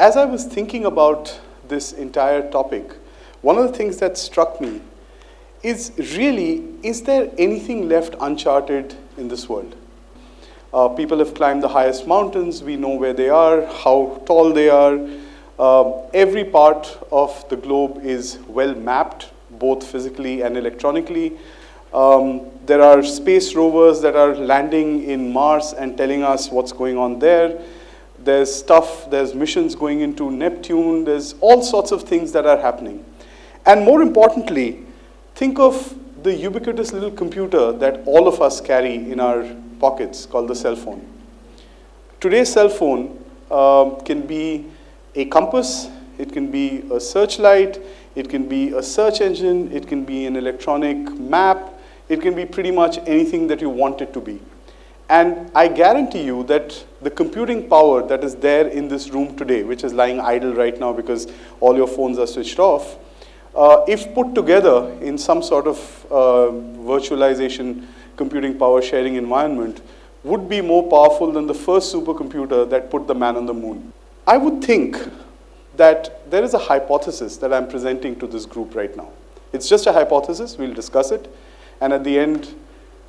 As I was thinking about this entire topic, one of the things that struck me is really, is there anything left uncharted in this world? People have climbed the highest mountains. We know where they are, how tall they are. Every part of the globe is well mapped, both physically and electronically. There are space rovers that are landing in Mars and telling us what's going on there. There's missions going into Neptune. There's all sorts of things that are happening. And more importantly, think of the ubiquitous little computer that all of us carry in our pockets called the cell phone. Today's cell phone can be a compass, it can be a searchlight, it can be a search engine, it can be an electronic map, it can be pretty much anything that you want it to be. And I guarantee you that the computing power that is there in this room today, which is lying idle right now because all your phones are switched off, if put together in some sort of virtualization computing power sharing environment, would be more powerful than the first supercomputer that put the man on the moon. I would think that there is a hypothesis that I'm presenting to this group right now. It's just a hypothesis, we'll discuss it, and at the end,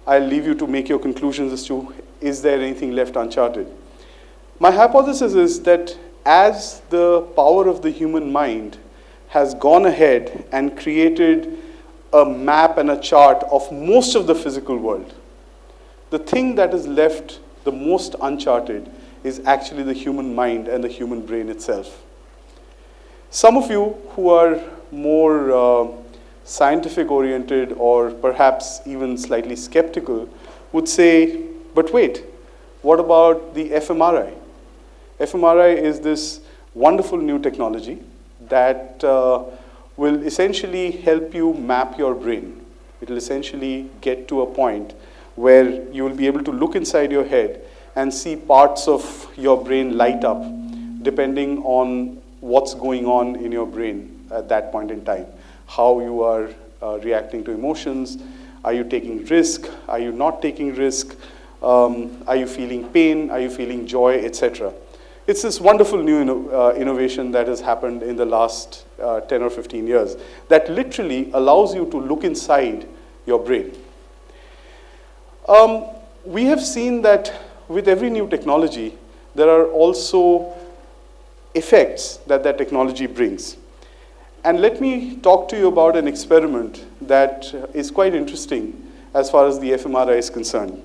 I'll leave you to make your conclusions as to, is there anything left uncharted? My hypothesis is that as the power of the human mind has gone ahead and created a map and a chart of most of the physical world, the thing that is left the most uncharted is actually the human mind and the human brain itself. Some of you who are more scientific oriented or perhaps even slightly skeptical would say, but wait, what about the fMRI? fMRI is this wonderful new technology that will essentially help you map your brain. It will essentially get to a point where you will be able to look inside your head and see parts of your brain light up depending on what's going on in your brain at that point in time. How you are reacting to emotions, are you taking risk, are you not taking risk, are you feeling pain, are you feeling joy, etc. It's this wonderful new innovation that has happened in the last 10 or 15 years that literally allows you to look inside your brain. We have seen that with every new technology, there are also effects that that technology brings. And let me talk to you about an experiment that is quite interesting as far as the fMRI is concerned.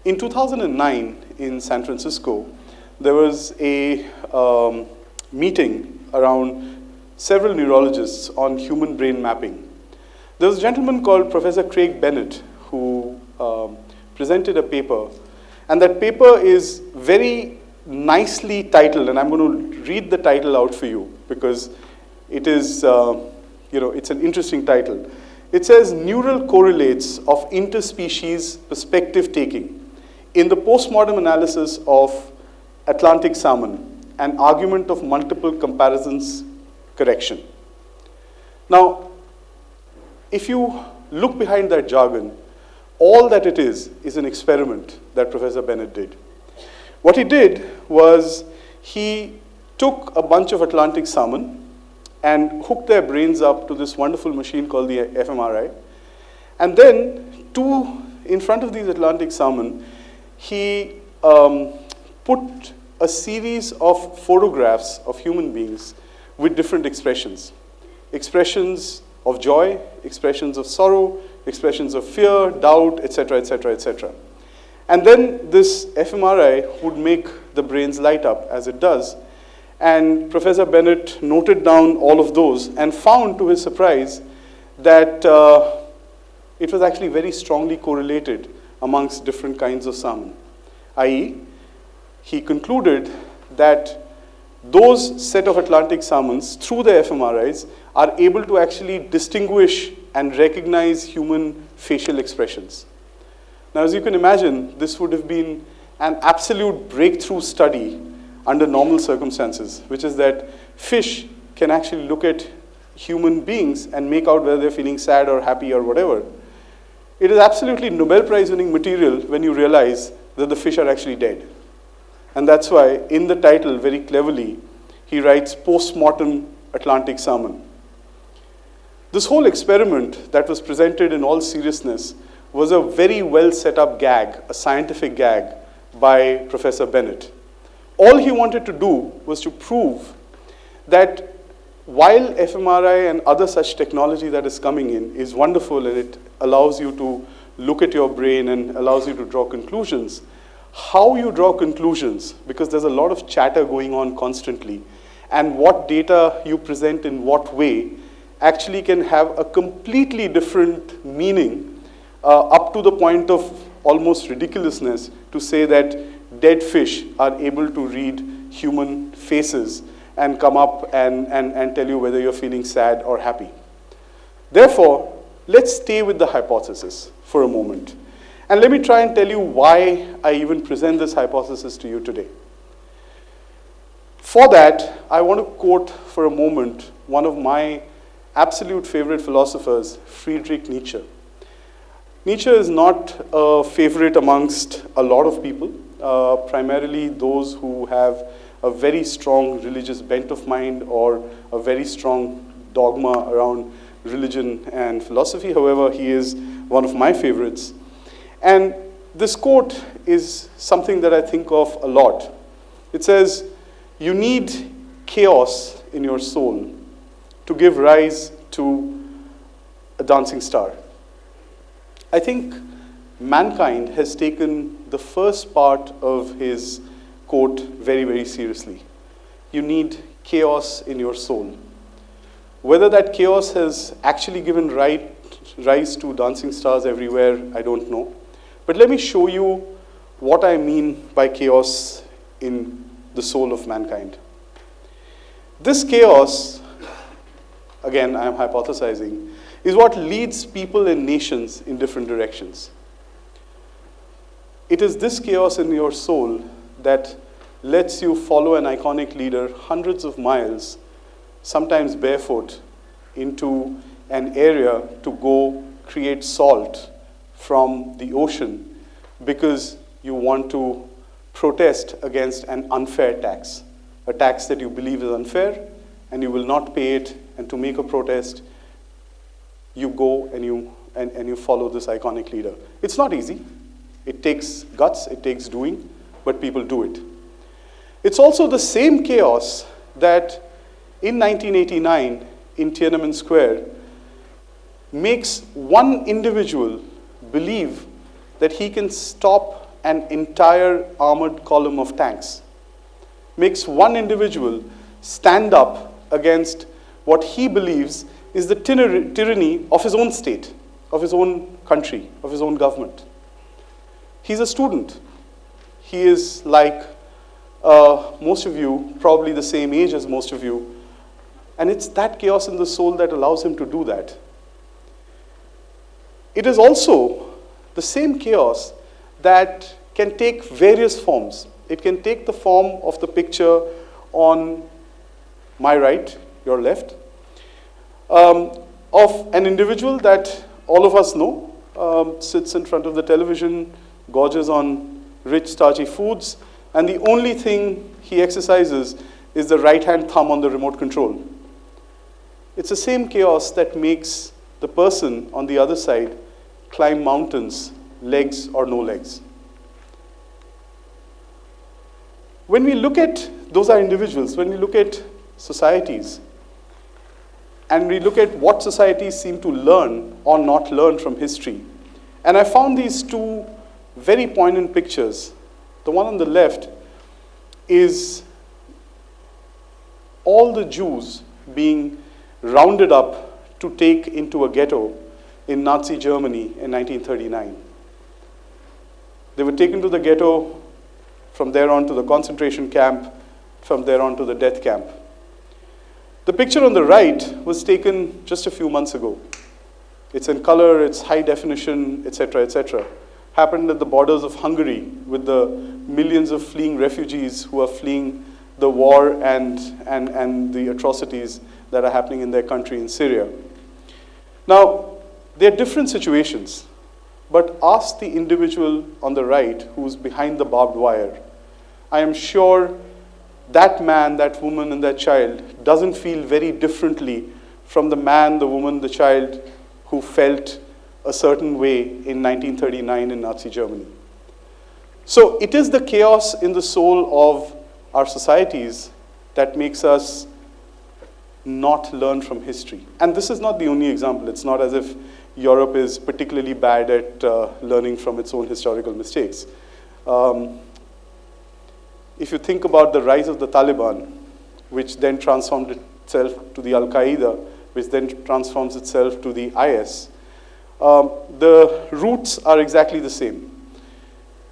In 2009 in San Francisco, there was a meeting around several neurologists on human brain mapping. There was a gentleman called Professor Craig Bennett who presented a paper, and that paper is very nicely titled, and I'm going to read the title out for you because it is, it's an interesting title. It says, Neural Correlates of Interspecies Perspective Taking in the Postmortem Analysis of Atlantic Salmon, an Argument of Multiple Comparisons Correction. Now, if you look behind that jargon, all that it is an experiment that Professor Bennett did. What he did was he took a bunch of Atlantic salmon and hooked their brains up to this wonderful machine called the fMRI. And then in front of these Atlantic salmon, he put a series of photographs of human beings with different expressions. Expressions of joy, expressions of sorrow, expressions of fear, doubt, etc., etc., etc. And then this fMRI would make the brains light up as it does. And Professor Bennett noted down all of those and found, to his surprise, that it was actually very strongly correlated amongst different kinds of salmon. i.e., he concluded that those set of Atlantic salmons, through the fMRIs, are able to actually distinguish and recognize human facial expressions. Now, as you can imagine, this would have been an absolute breakthrough study under normal circumstances, which is that fish can actually look at human beings and make out whether they're feeling sad or happy or whatever. It is absolutely Nobel Prize winning material when you realize that the fish are actually dead. And that's why in the title, very cleverly, he writes post-mortem Atlantic sermon. This whole experiment that was presented in all seriousness was a very well set up gag, a scientific gag by Professor Bennett. All he wanted to do was to prove that while Fmri and other such technology that is coming in is wonderful and it allows you to look at your brain and allows you to draw conclusions, how you draw conclusions, because there's a lot of chatter going on constantly, and what data you present in what way actually can have a completely different meaning, up to the point of almost ridiculousness to say that dead fish are able to read human faces and come up and tell you whether you're feeling sad or happy. Therefore, let's stay with the hypothesis for a moment. And let me try and tell you why I even present this hypothesis to you today. For that, I want to quote for a moment one of my absolute favorite philosophers, Friedrich Nietzsche. Nietzsche is not a favorite amongst a lot of people, primarily those who have a very strong religious bent of mind or a very strong dogma around religion and philosophy. However, he is one of my favorites. And this quote is something that I think of a lot. It says, "You need chaos in your soul to give rise to a dancing star." I think mankind has taken the first part of his quote very, very seriously. You need chaos in your soul. Whether that chaos has actually given rise to dancing stars everywhere, I don't know. But let me show you what I mean by chaos in the soul of mankind. This chaos, again, I am hypothesizing, is what leads people and nations in different directions. It is this chaos in your soul that lets you follow an iconic leader hundreds of miles, sometimes barefoot, into an area to go create salt from the ocean because you want to protest against an unfair tax, a tax that you believe is unfair and you will not pay it, and to make a protest, you go and you follow this iconic leader. It's not easy. It takes guts, it takes doing, but people do it. It's also the same chaos that in 1989 in Tiananmen Square makes one individual believe that he can stop an entire armored column of tanks. Makes one individual stand up against what he believes is the tyranny of his own state, of his own country, of his own government. He's a student. He is like most of you, probably the same age as most of you, and it's that chaos in the soul that allows him to do that. It is also the same chaos that can take various forms. It can take the form of the picture on my right, your left, of an individual that all of us know, sits in front of the television, gorges on rich, starchy foods, and the only thing he exercises is the right-hand thumb on the remote control. It's the same chaos that makes the person on the other side climb mountains, legs or no legs. When we look at, those are individuals, when we look at societies, and we look at what societies seem to learn or not learn from history, and I found these two very poignant pictures. The one on the left is all the Jews being rounded up to take into a ghetto in Nazi Germany in 1939. They were taken to the ghetto, from there on to the concentration camp, from there on to the death camp. The picture on the right was taken just a few months ago. It's in color, it's high definition, etc., etc. Happened at the borders of Hungary with the millions of fleeing refugees who are fleeing the war and the atrocities that are happening in their country in Syria. Now, they're different situations, but ask the individual on the right who's behind the barbed wire. I am sure that man, that woman, and that child doesn't feel very differently from the man, the woman, the child who felt a certain way in 1939 in Nazi Germany. So it is the chaos in the soul of our societies that makes us not learn from history. And this is not the only example. It's not as if Europe is particularly bad at learning from its own historical mistakes. If you think about the rise of the Taliban, which then transformed itself to the Al-Qaeda, which then transforms itself to the IS, the roots are exactly the same.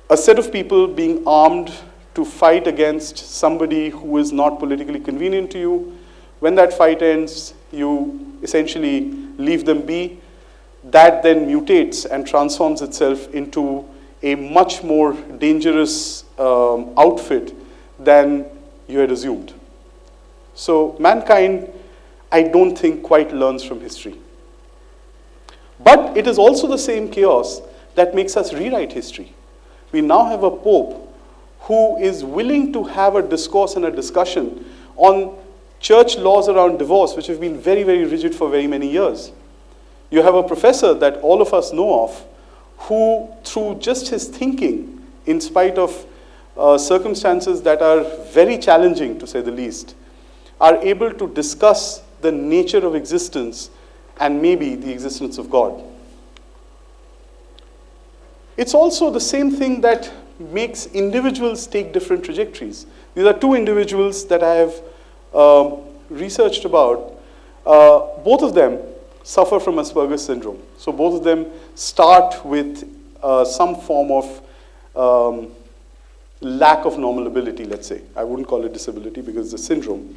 A set of people being armed to fight against somebody who is not politically convenient to you. When that fight ends, you essentially leave them be. That then mutates and transforms itself into a much more dangerous outfit than you had assumed. So mankind, I don't think, quite learns from history. But it is also the same chaos that makes us rewrite history. We now have a pope who is willing to have a discourse and a discussion on church laws around divorce, which have been very, very rigid for very many years. You have a professor that all of us know of who, through just his thinking, in spite of circumstances that are very challenging, to say the least, are able to discuss the nature of existence and maybe the existence of God. It's also the same thing that makes individuals take different trajectories. These are two individuals that I have researched about. Both of them suffer from Asperger's syndrome. So both of them start with some form of lack of normal ability, let's say. I wouldn't call it disability because it's a syndrome.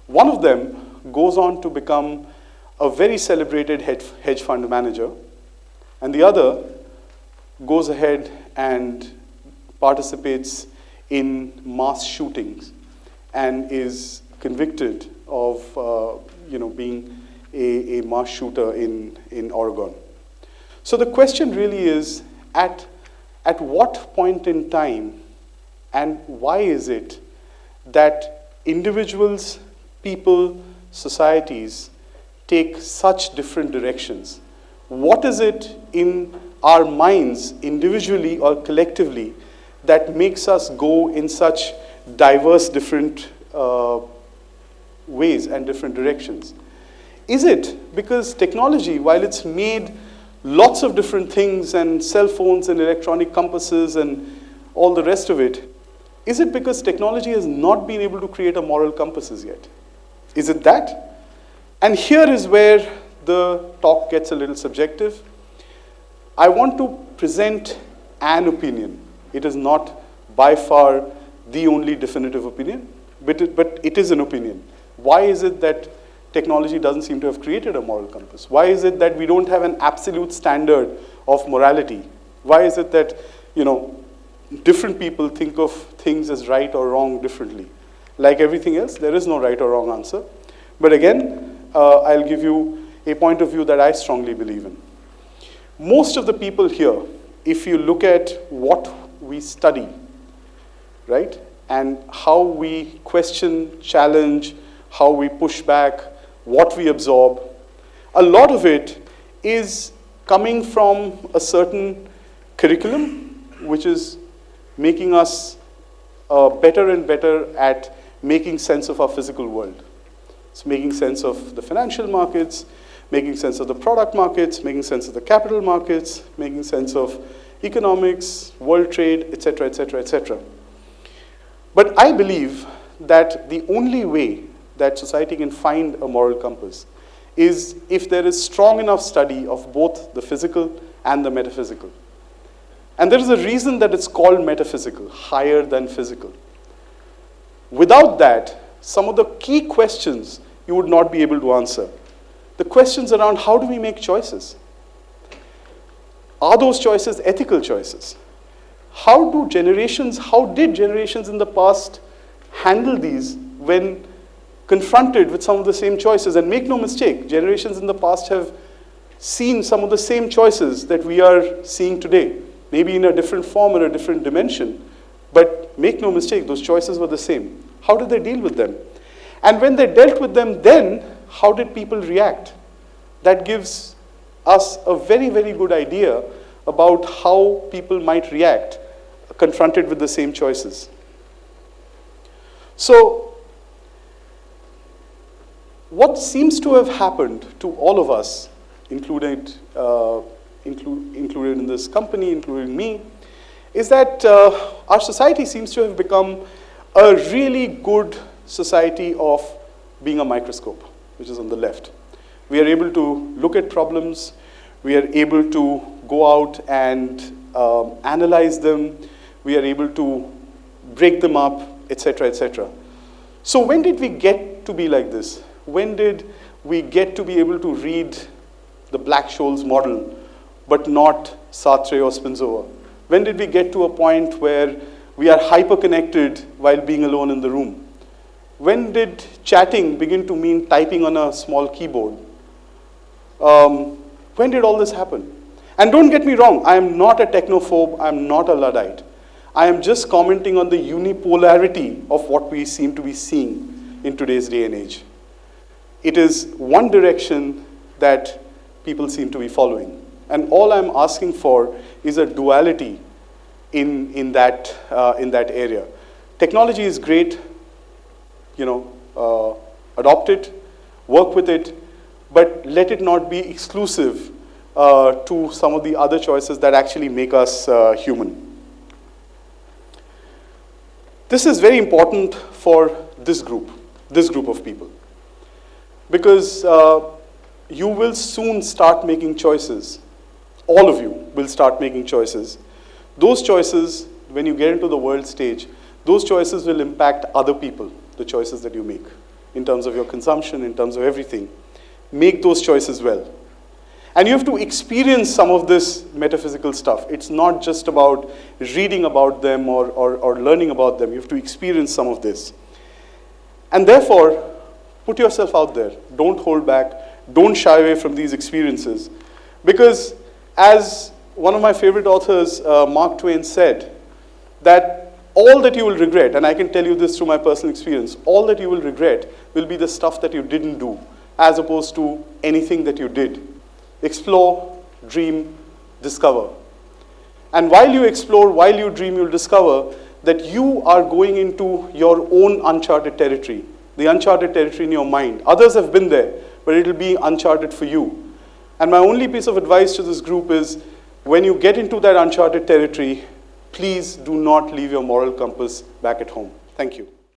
One of them goes on to become a very celebrated hedge fund manager, and the other goes ahead and participates in mass shootings and is convicted of being a mass shooter in Oregon. So the question really is, at what point in time and why is it that individuals, people, societies take such different directions? What is it in our minds, individually or collectively, that makes us go in such diverse different ways and different directions? Is it because technology, while it's made lots of different things and cell phones and electronic compasses and all the rest of it, is it because technology has not been able to create a moral compasses yet? Is it that? And here is where the talk gets a little subjective. I want to present an opinion. It is not by far the only definitive opinion, but it is an opinion. Why is it that technology doesn't seem to have created a moral compass? Why is it that we don't have an absolute standard of morality? Why is it that, different people think of things as right or wrong differently? Like everything else, there is no right or wrong answer. But again, I'll give you a point of view that I strongly believe in. Most of the people here, if you look at what we study, right, and how we question, challenge, how we push back, what we absorb, a lot of it is coming from a certain curriculum, which is making us better and better at making sense of our physical world. It's making sense of the financial markets, making sense of the product markets, making sense of the capital markets, making sense of economics, world trade, etc., etc., etc. But I believe that the only way that society can find a moral compass is if there is strong enough study of both the physical and the metaphysical. And there is a reason that it's called metaphysical, higher than physical. Without that, some of the key questions you would not be able to answer. The questions around how do we make choices? Are those choices ethical choices? How did generations in the past handle these when confronted with some of the same choices? And make no mistake, generations in the past have seen some of the same choices that we are seeing today, maybe in a different form or a different dimension. But make no mistake, those choices were the same. How did they deal with them? And when they dealt with them then, how did people react? That gives us a very, very good idea about how people might react confronted with the same choices. So, what seems to have happened to all of us, included in this company, including me, is that our society seems to have become a really good society of being a microscope, which is on the left. We are able to look at problems, we are able to go out and analyze them, we are able to break them up, etc., etc. So when did we get to be like this? When did we get to be able to read the Black-Scholes model, but not Sartre or Spinoza? When did we get to a point where we are hyper-connected while being alone in the room? When did chatting begin to mean typing on a small keyboard? When did all this happen? And don't get me wrong, I am not a technophobe, I am not a Luddite. I am just commenting on the unipolarity of what we seem to be seeing in today's day and age. It is one direction that people seem to be following. And all I'm asking for is a duality in that area. Technology is great, adopt it, work with it, but let it not be exclusive to some of the other choices that actually make us human. This is very important for this group of people. Because you will soon start making choices. All of you will start making choices. Those choices, when you get into the world stage, those choices will impact other people, the choices that you make, in terms of your consumption, in terms of everything. Make those choices well. And you have to experience some of this metaphysical stuff. It's not just about reading about them or learning about them. You have to experience some of this. And therefore, put yourself out there. Don't hold back. Don't shy away from these experiences. Because as one of my favorite authors, Mark Twain, said, that all that you will regret, and I can tell you this through my personal experience, all that you will regret will be the stuff that you didn't do, as opposed to anything that you did. Explore, dream, discover. And while you explore, while you dream, you'll discover that you are going into your own uncharted territory, the uncharted territory in your mind. Others have been there, but it'll be uncharted for you. And my only piece of advice to this group is, when you get into that uncharted territory, please do not leave your moral compass back at home. Thank you.